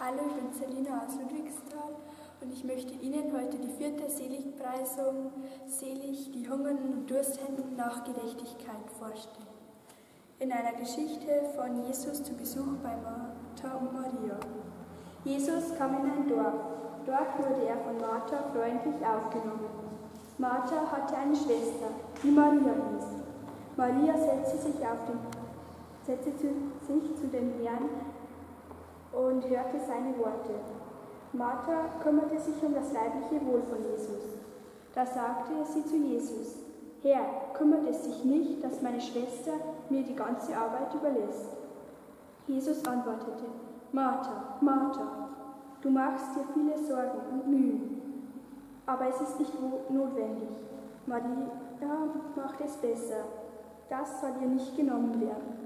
Hallo, ich bin Selina aus Ludwigsthal und ich möchte Ihnen heute die 4. Seligpreisung Selig die Hungernden und Dursthenden nach Gerechtigkeit vorstellen. In einer Geschichte von Jesus zu Besuch bei Martha und Maria. Jesus kam in ein Dorf. Dort wurde er von Martha freundlich aufgenommen. Martha hatte eine Schwester, die Maria hieß. Maria setzte sich zu dem Herrn und hörte seine Worte. Martha kümmerte sich um das leibliche Wohl von Jesus. Da sagte sie zu Jesus: Herr, kümmert es dich nicht, dass meine Schwester mir die ganze Arbeit überlässt? Jesus antwortete: Martha, Martha, du machst dir viele Sorgen und Mühen, aber es ist nicht notwendig. Maria macht es besser. Das soll ihr nicht genommen werden.